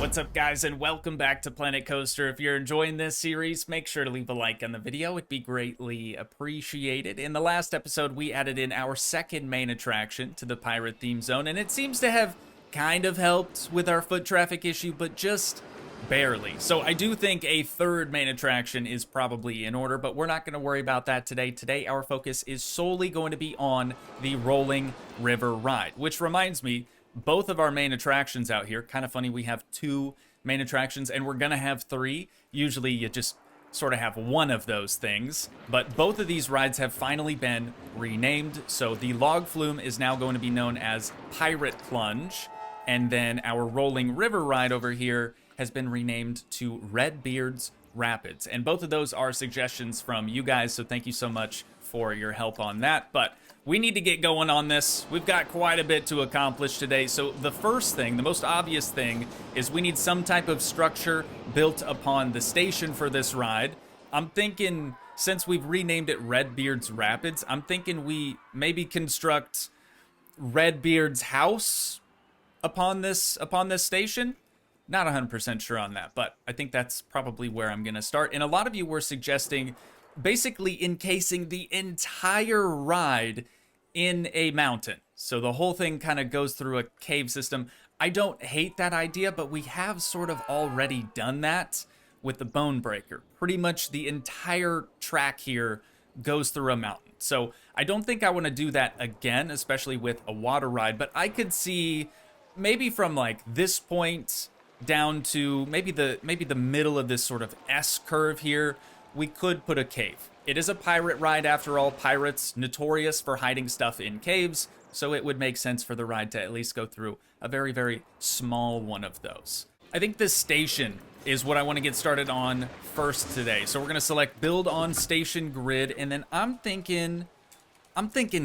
What's up, guys, and welcome back to Planet Coaster. If you're enjoying this series, make sure to leave a like on the video. It'd be greatly appreciated. In the last episode, we added in our second main attraction to the pirate theme zone, and it seems to have kind of helped with our foot traffic issue, but just barely. So I do think a third main attraction is probably in order, but we're not going to worry about that today. Today, our focus is solely going to be on the Rolling River ride, which reminds me, both of our main attractions out here, kind of funny, we have two main attractions and we're gonna have three. Usually you just sort of have one of those things, but both of these rides have finally been renamed. So the log flume is now going to be known as Pirate Plunge, and then our Rolling River ride over here has been renamed to Redbeard's Rapids. And both of those are suggestions from you guys, so thank you so much for your help on that. But we need to get going on this. We've got quite a bit to accomplish today. So the first thing, the most obvious thing, is we need some type of structure built upon the station for this ride. I'm thinking, since we've renamed it Redbeard's Rapids, I'm thinking we maybe construct Redbeard's house upon this station. Not 100% sure on that, but I think that's probably where I'm gonna start. And a lot of you were suggesting basically encasing the entire ride in a mountain. So the whole thing kind of goes through a cave system. I don't hate that idea, but we have sort of already done that with the Bone Breaker. Pretty much the entire track here goes through a mountain. So I don't think I want to do that again, especially with a water ride, but I could see maybe from like this point down to maybe the middle of this sort of S curve here, we could put a cave. It is a pirate ride after all. Pirates notorious for hiding stuff in caves, so it would make sense for the ride to at least go through a very, very small one of those. I think this station is what I want to get started on first today. So we're gonna select build on station grid, and then I'm thinking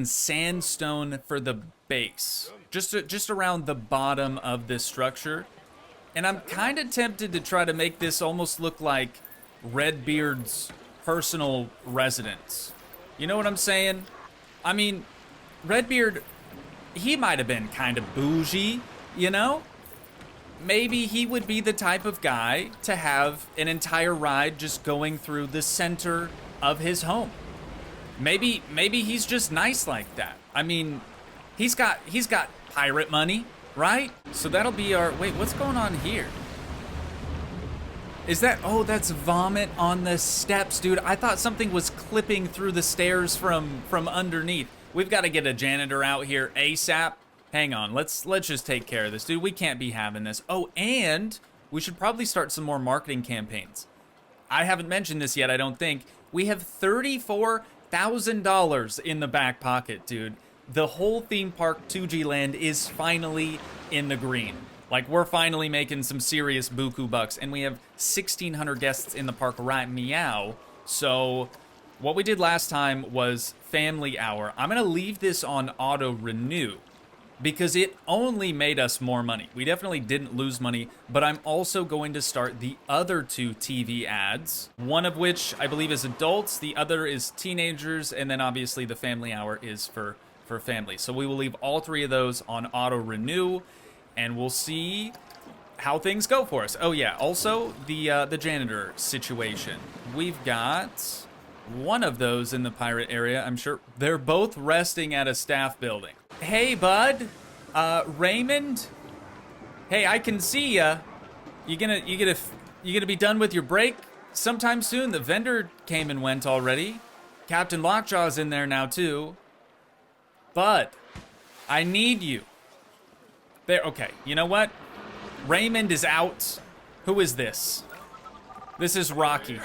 sandstone for the base, just around the bottom of this structure. And I'm kind of tempted to try to make this almost look like Redbeard's personal residence. You know what I'm saying? I mean, Redbeard, he might have been kind of bougie, you know? Maybe he would be the type of guy to have an entire ride just going through the center of his home. Maybe he's just nice like that. I mean, he's got pirate money, right? So that'll be our, wait, what's going on here? Is that, oh, that's vomit on the steps, dude. I thought something was clipping through the stairs from underneath. We've got to get a janitor out here ASAP. Hang on, let's just take care of this, dude. We can't be having this. Oh, and we should probably start some more marketing campaigns. I haven't mentioned this yet, I don't think. We have $34,000 in the back pocket, dude. The whole theme park, Toogii Land, is finally in the green. Like, we're finally making some serious buku bucks, and we have 1,600 guests in the park right meow. So what we did last time was family hour. I'm gonna leave this on auto renew because it only made us more money. We definitely didn't lose money, but I'm also going to start the other two TV ads, one of which I believe is adults, the other is teenagers, and then obviously the family hour is for family. So we will leave all three of those on auto renew, and we'll see how things go for us. Oh yeah, also the janitor situation. We've got one of those in the pirate area. I'm sure they're both resting at a staff building. Hey bud, Raymond. Hey, I can see ya. You gonna be done with your break sometime soon? The vendor came and went already. Captain Lockjaw's in there now too. Bud, I need you. There, okay, you know what? Raymond is out. Who is this? This is Rocky.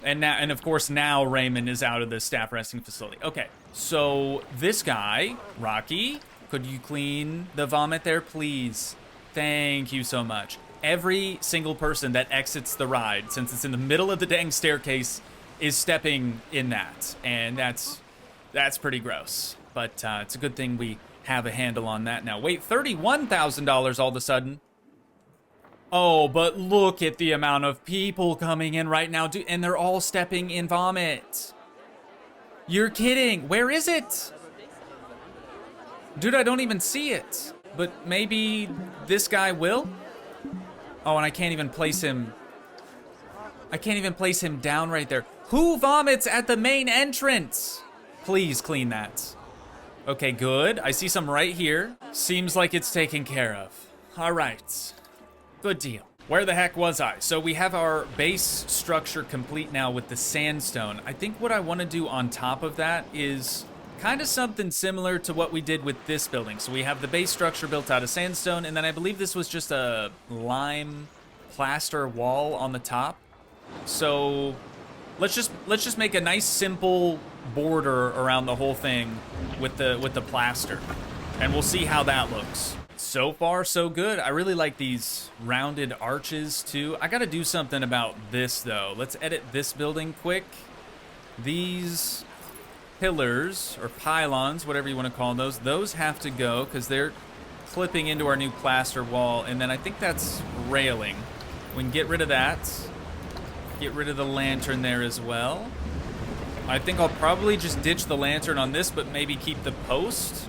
And of course now Raymond is out of the staff resting facility. Okay, so this guy, Rocky, could you clean the vomit there, please? Thank you so much. Every single person that exits the ride, since it's in the middle of the dang staircase, is stepping in that. And that's pretty gross. But it's a good thing we have a handle on that now. Wait, $31,000 all of a sudden. Oh, but look at the amount of people coming in right now, dude, and they're all stepping in vomit. You're kidding. Where is it? Dude, I don't even see it. But maybe this guy will? Oh, and I can't even place him. I can't even place him down right there. Who vomits at the main entrance? Please clean that. Okay, good. I see some right here. Seems like it's taken care of. All right. Good deal. Where the heck was I? So we have our base structure complete now with the sandstone. I think what I want to do on top of that is kind of something similar to what we did with this building. So we have the base structure built out of sandstone, and then I believe this was just a lime plaster wall on the top. So let's just make a nice simple border around the whole thing with the plaster, and we'll see how that looks. So far, so good. I really like these rounded arches too. I gotta do something about this though. Let's edit this building quick. These pillars or pylons, whatever you want to call those have to go because they're clipping into our new plaster wall. And then I think that's railing. We can get rid of that. Get rid of the lantern there as well. I think I'll probably just ditch the lantern on this, but maybe keep the post.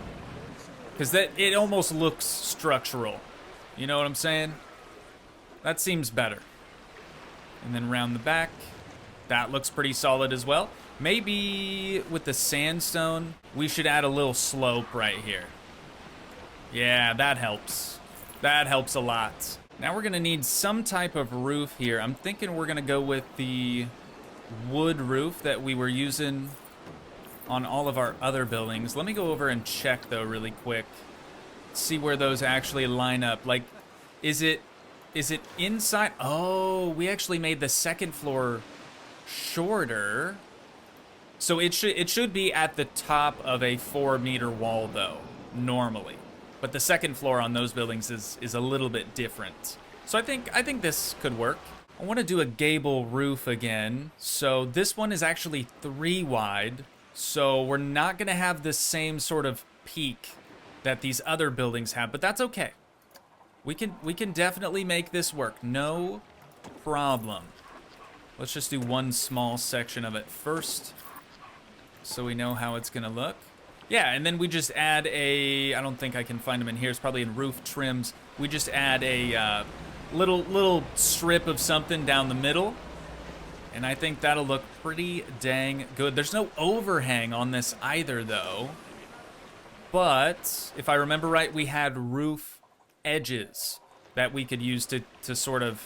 Because it almost looks structural. You know what I'm saying? That seems better. And then round the back. That looks pretty solid as well. Maybe with the sandstone, we should add a little slope right here. Yeah, that helps. That helps a lot. Now we're gonna need some type of roof here. I'm thinking we're gonna go with the wood roof that we were using on all of our other buildings. Let me go over and check though really quick. See where those actually line up. Like, is it inside? Oh, we actually made the second floor shorter. So it should be at the top of a 4-meter wall though, normally. But the second floor on those buildings is a little bit different. So I think this could work. I want to do a gable roof again. So this one is actually 3 wide. So we're not gonna have the same sort of peak that these other buildings have, but that's okay. We can definitely make this work, no problem. Let's just do one small section of it first, so we know how it's gonna look. Yeah, and then we just add a, I don't think I can find them in here, it's probably in roof trims. We just add a little strip of something down the middle. And I think that'll look pretty dang good. There's no overhang on this either, though. But if I remember right, we had roof edges that we could use to sort of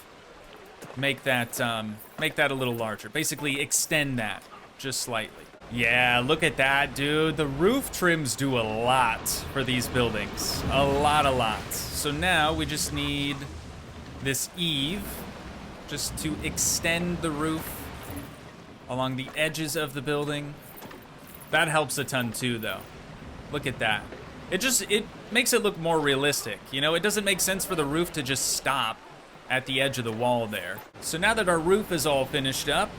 make that a little larger. Basically, extend that just slightly. Yeah, look at that, dude. The roof trims do a lot for these buildings. A lot. So now we just need this eave just to extend the roof along the edges of the building. That helps a ton too, though. Look at that. It makes it look more realistic. You know, it doesn't make sense for the roof to just stop at the edge of the wall there. So now that our roof is all finished up,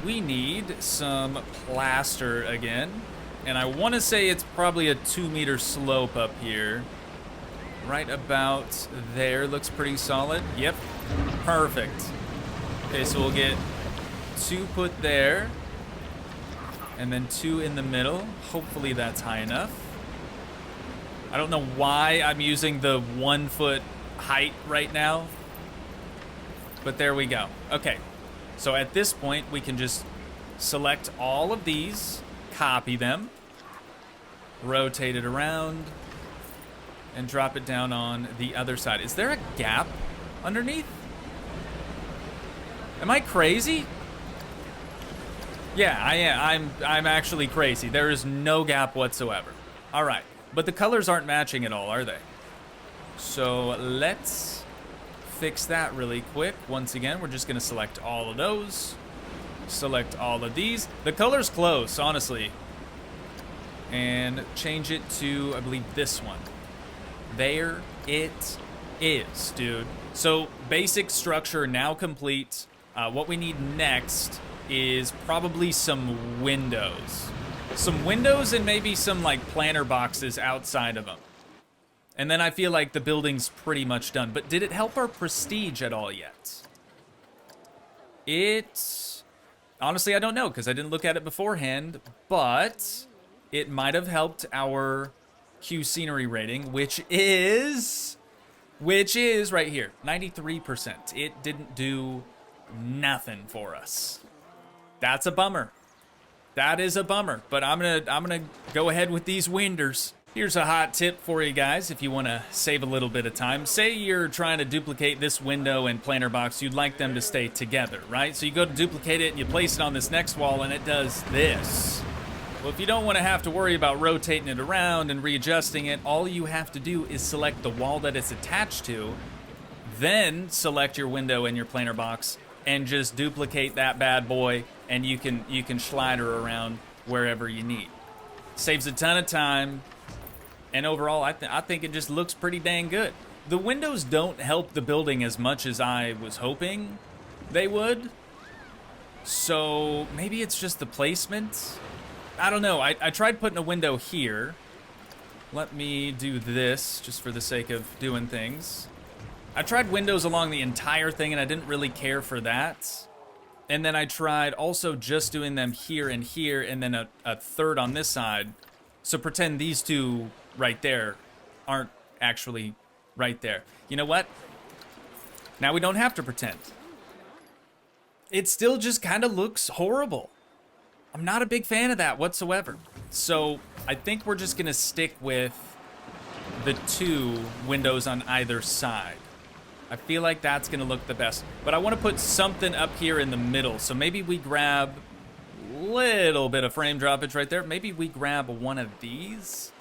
we need some plaster again. And I want to say it's probably a 2-meter slope up here. Right about there. Looks pretty solid. Yep. Perfect. Okay, so we'll get 2 put there, and then 2 in the middle. Hopefully that's high enough. I don't know why I'm using the 1 foot height right now, but there we go. Okay, so at this point we can just select all of these, copy them, rotate it around, and drop it down on the other side. Is there a gap underneath? Am I crazy? Yeah, I am. I'm actually crazy. There is no gap whatsoever. All right, but the colors aren't matching at all, are they? So let's fix that really quick. Once again, we're just gonna select all of those. Select all of these. The color's close, honestly. And change it to, I believe, this one. There it is, dude. So basic structure now complete. What we need next is probably some windows. Some windows and maybe some like planter boxes outside of them. And then I feel like the building's pretty much done. But did it help our prestige at all yet? Honestly, I don't know because I didn't look at it beforehand, but it might have helped our Q scenery rating, which is which is right here, 93%. It didn't do nothing for us. That's a bummer. That is a bummer, but I'm gonna go ahead with these winders. Here's a hot tip for you guys if you want to save a little bit of time. Say you're trying to duplicate this window and planter box, you'd like them to stay together, right? So you go to duplicate it and you place it on this next wall and it does this. Well, if you don't want to have to worry about rotating it around and readjusting it, all you have to do is select the wall that it's attached to, then select your window and your planter box and just duplicate that bad boy, and you can slide her around wherever you need. Saves a ton of time. And overall, I think it just looks pretty dang good. The windows don't help the building as much as I was hoping they would. So maybe it's just the placement. I don't know. I tried putting a window here. Let me do this just for the sake of doing things. I tried windows along the entire thing and I didn't really care for that. And then I tried also just doing them here and here and then a third on this side. So pretend these two right there aren't actually right there. You know what? Now we don't have to pretend. It still just kind of looks horrible. I'm not a big fan of that whatsoever. So I think we're just gonna stick with the two windows on either side. I feel like that's gonna look the best. But I wanna put something up here in the middle. So maybe we grab a little bit of frame droppage right there. Maybe we grab one of these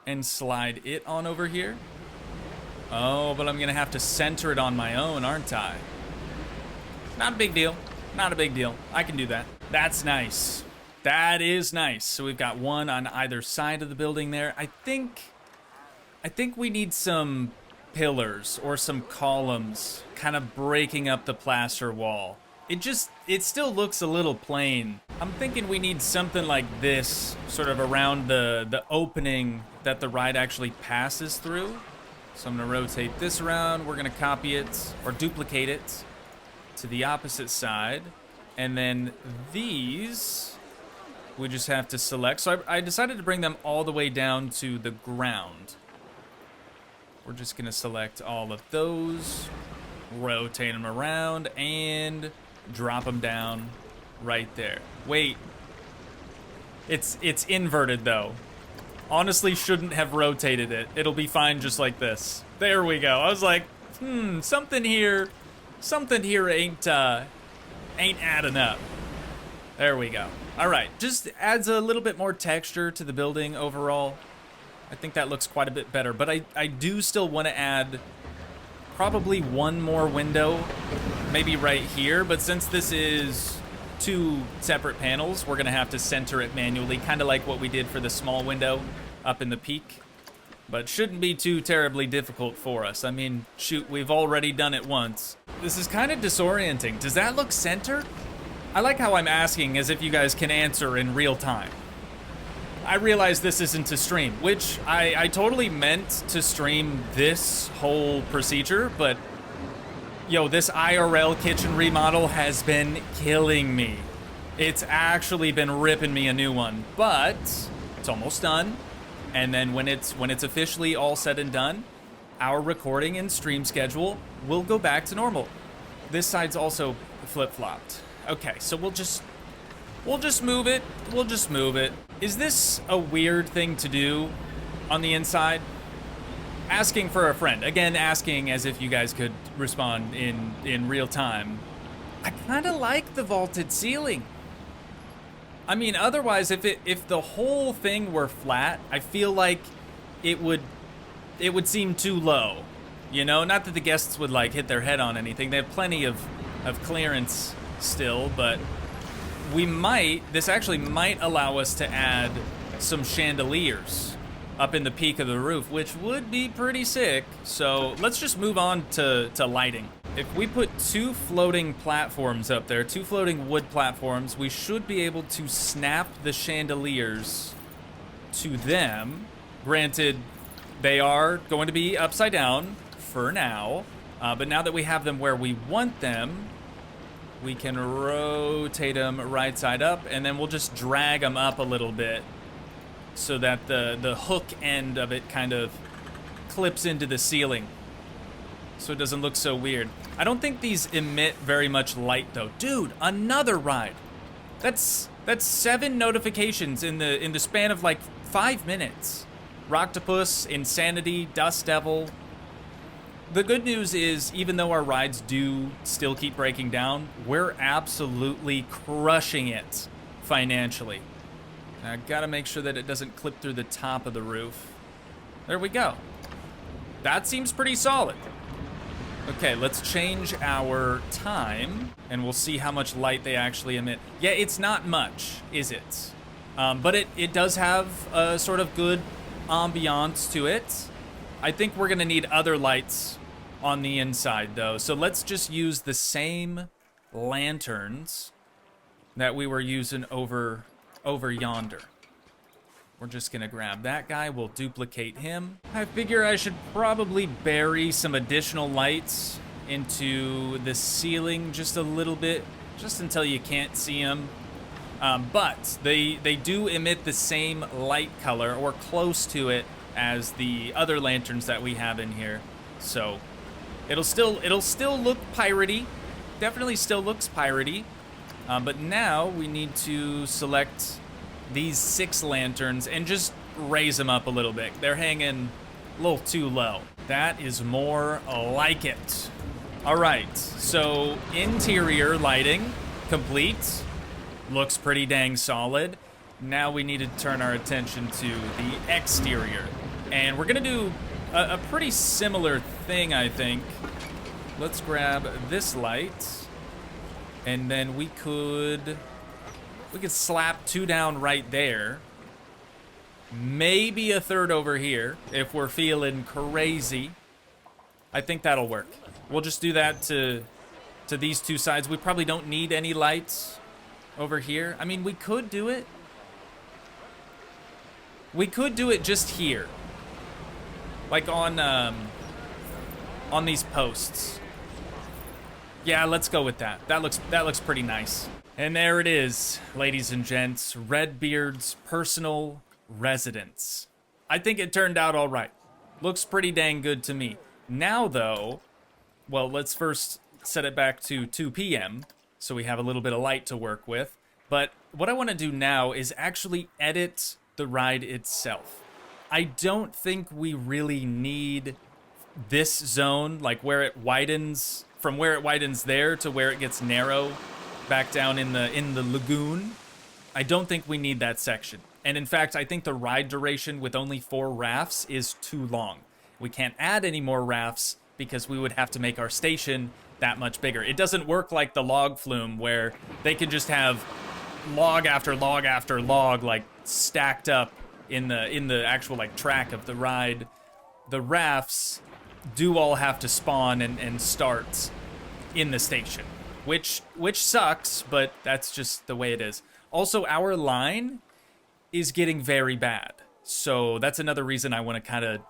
and slide it on over here. Oh, but I'm gonna have to center it on my own, aren't I? Not a big deal. Not a big deal. I can do that. That's nice. That is nice. So we've got one on either side of the building there. I think we need some pillars or some columns kind of breaking up the plaster wall. It still looks a little plain. I'm thinking we need something like this sort of around the opening that the ride actually passes through. So I'm gonna rotate this around. We're gonna copy it or duplicate it to the opposite side. And then these, we just have to select. So I decided to bring them all the way down to the ground. We're just gonna select all of those, rotate them around, and drop them down right there. Wait, it's inverted though. Honestly, shouldn't have rotated it. It'll be fine just like this. There we go. I was like, something here ain't adding up. There we go. All right, just adds a little bit more texture to the building overall. I think that looks quite a bit better, but I do still want to add probably one more window, maybe right here, but since this is two separate panels, we're gonna have to center it manually, kind of like what we did for the small window up in the peak, but shouldn't be too terribly difficult for us. I mean, shoot, we've already done it once. This is kind of disorienting. Does that look centered? I like how I'm asking as if you guys can answer in real time. I realize this isn't to stream, which I totally meant to stream this whole procedure, but yo, this IRL kitchen remodel has been killing me. It's actually been ripping me a new one, but it's almost done. And then when it's officially all said and done, our recording and stream schedule will go back to normal. This side's also flip-flopped. Okay, so we'll just move it. We'll just move it. Is this a weird thing to do on the inside? Asking for a friend. Again, asking as if you guys could respond in real time. I kind of like the vaulted ceiling. I mean, otherwise, if the whole thing were flat, I feel like it would seem too low. You know, not that the guests would like hit their head on anything. They have plenty of clearance still, but this actually might allow us to add some chandeliers up in the peak of the roof, which would be pretty sick. So let's just move on to lighting. If we put two floating platforms up there, two floating wood platforms, we should be able to snap the chandeliers to them. Granted, they are going to be upside down for now, but now that we have them where we want them, we can rotate them right side up, and then we'll just drag them up a little bit so that the hook end of it kind of clips into the ceiling. so it doesn't look so weird. I don't think these emit very much light though. Dude, another ride. That's 7 notifications in the span of like 5 minutes. Rocktopus, Insanity, Dust Devil. The good news is, even though our rides do still keep breaking down, we're absolutely crushing it financially. I gotta make sure that it doesn't clip through the top of the roof. There we go. That seems pretty solid. Okay, let's change our time, and we'll see how much light they actually emit. Yeah, it's not much, is it? But it does have a sort of good ambiance to it. I think we're gonna need other lights on the inside, though. So let's just use the same lanterns that we were using over yonder. We're just gonna grab that guy, we'll duplicate him. I figure I should probably bury some additional lights into the ceiling just a little bit, just until you can't see them. But they do emit the same light color, or close to it, as the other lanterns that we have in here. So it'll still look piratey. Definitely still looks piratey. But now we need to select these 6 lanterns and just raise them up a little bit. They're hanging a little too low. That is more like it. All right, so interior lighting complete. Looks pretty dang solid. Now we need to turn our attention to the exterior. And we're gonna do a pretty similar thing, I think. Let's grab this light. And then we could slap 2 down right there. Maybe a 3rd over here if we're feeling crazy. I think that'll work. We'll just do that to these 2 sides. We probably don't need any lights over here. I mean, we could do it. We could do it just here. Like on these posts. Yeah, let's go with that. That looks pretty nice. And there it is, ladies and gents, Redbeard's personal residence. I think it turned out all right. Looks pretty dang good to me. Now, though, well, let's first set it back to 2 p.m. so we have a little bit of light to work with. But what I want to do now is actually edit the ride itself. I don't think we really need this zone, like where it widens, from where it widens there to where it gets narrow back down in the lagoon. I don't think we need that section. And in fact, I think the ride duration with only 4 rafts is too long. We can't add any more rafts because we would have to make our station that much bigger. It doesn't work like the log flume where they can just have log after log after log like stacked up in the actual like track of the ride. The rafts do all have to spawn and start in the station. Which sucks, but that's just the way it is. Also, our line is getting very bad. So that's another reason I want to kind of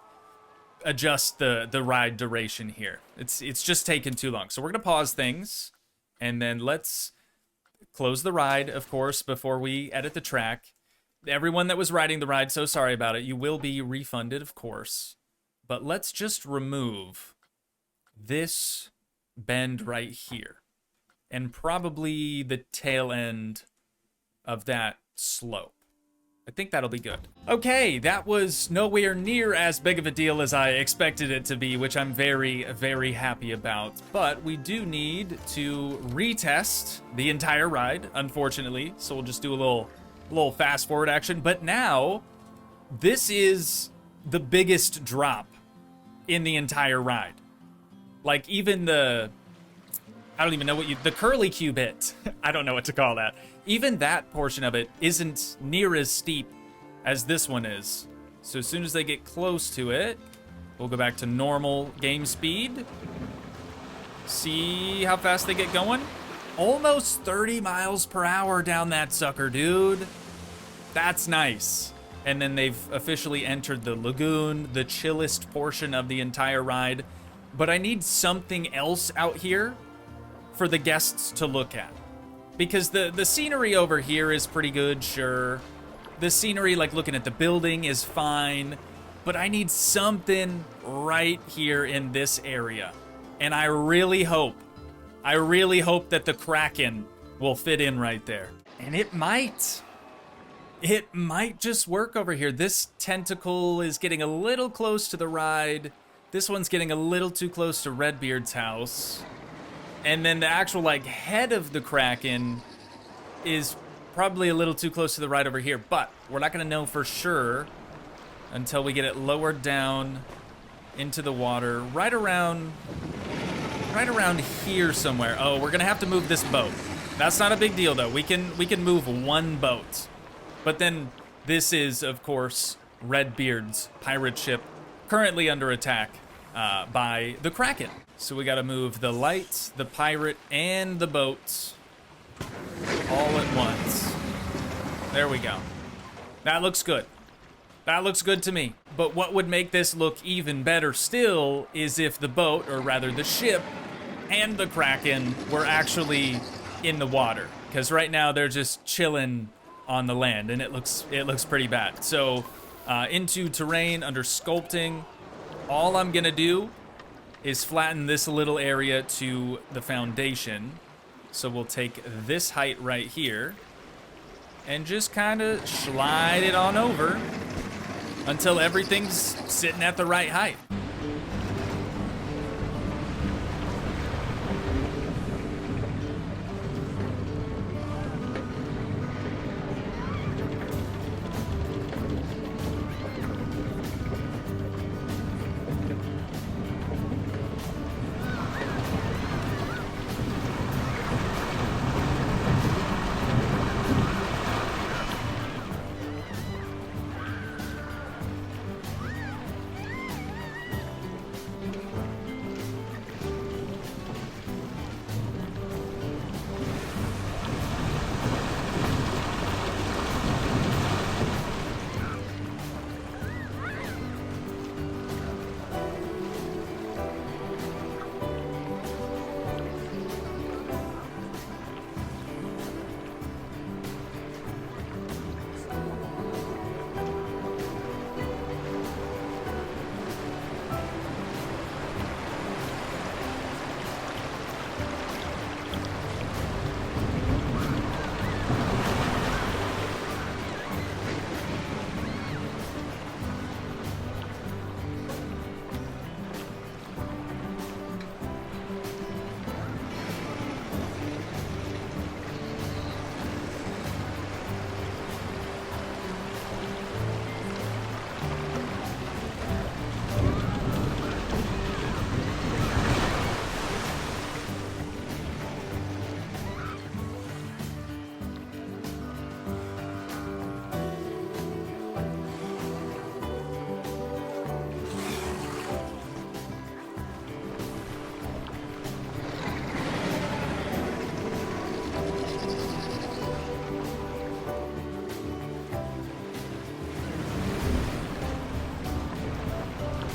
adjust the ride duration here. It's just taking too long. So we're going to pause things, and then let's close the ride, of course, before we edit the track. Everyone that was riding the ride, so sorry about it. You will be refunded, of course. But let's just remove this bend right here. And probably the tail end of that slope. I think that'll be good. Okay, that was nowhere near as big of a deal as I expected it to be, which I'm very, very happy about. But we do need to retest the entire ride, unfortunately. So we'll just do a little fast forward action. But now, this is the biggest drop in the entire ride. Like even I don't even know the curly Q bit. I don't know what to call that. Even that portion of it isn't near as steep as this one is. So as soon as they get close to it, we'll go back to normal game speed. See how fast they get going? Almost 30 miles per hour down that sucker, dude. That's nice. And then they've officially entered the lagoon, the chillest portion of the entire ride. But I need something else out here for the guests to look at. Because the scenery over here is pretty good, sure. The scenery, like looking at the building, is fine. But I need something right here in this area. And I really hope that the Kraken will fit in right there. And it might. It might just work over here. This tentacle is getting a little close to the ride. This one's getting a little too close to Redbeard's house. And then the actual, like, head of the Kraken is probably a little too close to the ride over here. But we're not going to know for sure until we get it lowered down into the water. Right around here somewhere. Oh, we're going to have to move this boat. That's not a big deal, though. We can move one boat. But then this is, of course, Redbeard's pirate ship, currently under attack by the Kraken. So we got to move the light, the pirate, and the boat all at once. There we go. That looks good. That looks good to me. But what would make this look even better still is if the boat, or rather the ship, and the Kraken were actually in the water. Because right now they're just chilling on the land, and it looks pretty bad. So into terrain, under sculpting, all I'm gonna do is flatten this little area to the foundation. So we'll take this height right here and just kind of slide it on over until everything's sitting at the right height.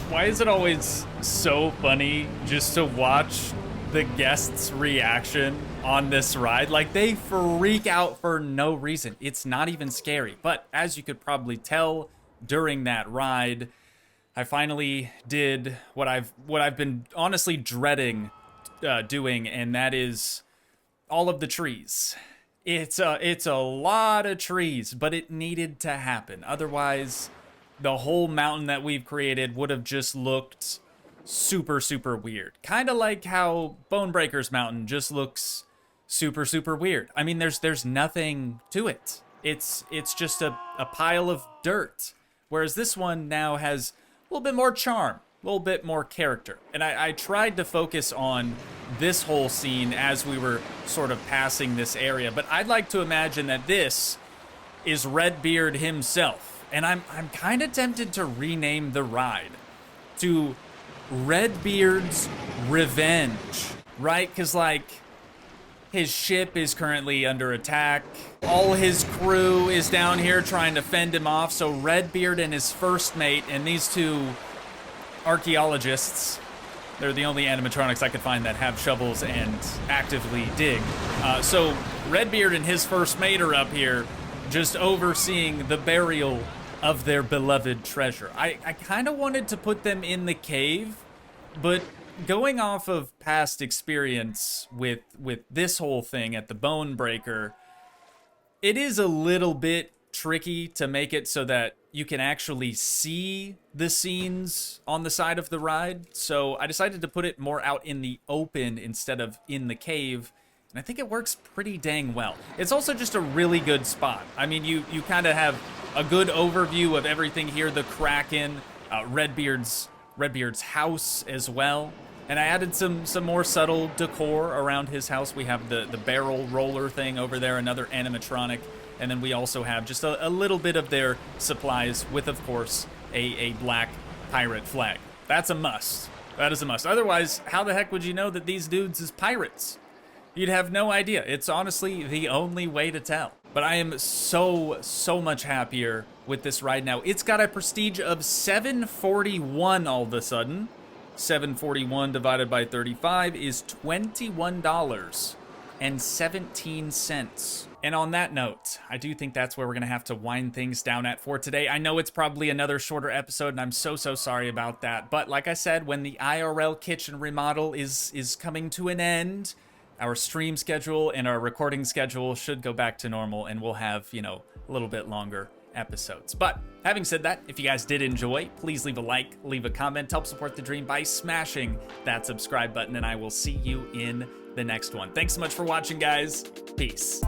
Why is it always so funny just to watch the guests' reaction on this ride? Like, they freak out for no reason. It's not even scary. But as you could probably tell during that ride, I finally did what I've been honestly dreading doing, and that is all of the trees. It's a lot of trees, but it needed to happen. Otherwise, the whole mountain that we've created would have just looked super, super weird. Kind of like how Bonebreaker's Mountain just looks super, super weird. I mean, there's nothing to it. It's just a pile of dirt. Whereas this one now has a little bit more charm, a little bit more character. And I tried to focus on this whole scene as we were sort of passing this area. But I'd like to imagine that this is Redbeard himself. And I'm kind of tempted to rename the ride to Redbeard's Revenge, right? Because, like, his ship is currently under attack. All his crew is down here trying to fend him off. So Redbeard and his first mate and these two archaeologists, they're the only animatronics I could find that have shovels and actively dig. So Redbeard and his first mate are up here just overseeing the burial of their beloved treasure. I kind of wanted to put them in the cave, but going off of past experience with this whole thing at the Bone Breaker, it is a little bit tricky to make it so that you can actually see the scenes on the side of the ride. So I decided to put it more out in the open instead of in the cave. And I think it works pretty dang well. It's also just a really good spot. I mean, you kind of have a good overview of everything here. The Kraken, Redbeard's house as well. And I added some more subtle decor around his house. We have the barrel roller thing over there, another animatronic. And then we also have just a little bit of their supplies with, of course, a black pirate flag. That's a must. That is a must. Otherwise, how the heck would you know that these dudes is pirates? You'd have no idea. It's honestly the only way to tell. But I am so much happier with this ride now. It's got a prestige of 741 all of a sudden. 741 divided by 35 is $21.17. And on that note, I do think that's where we're going to have to wind things down at for today. I know it's probably another shorter episode, and I'm so sorry about that. But like I said, when the IRL kitchen remodel is coming to an end, our stream schedule and our recording schedule should go back to normal, and we'll have, you know, a little bit longer episodes. But having said that, if you guys did enjoy, please leave a like, leave a comment, help support the dream by smashing that subscribe button, and I will see you in the next one. Thanks so much for watching, guys. Peace.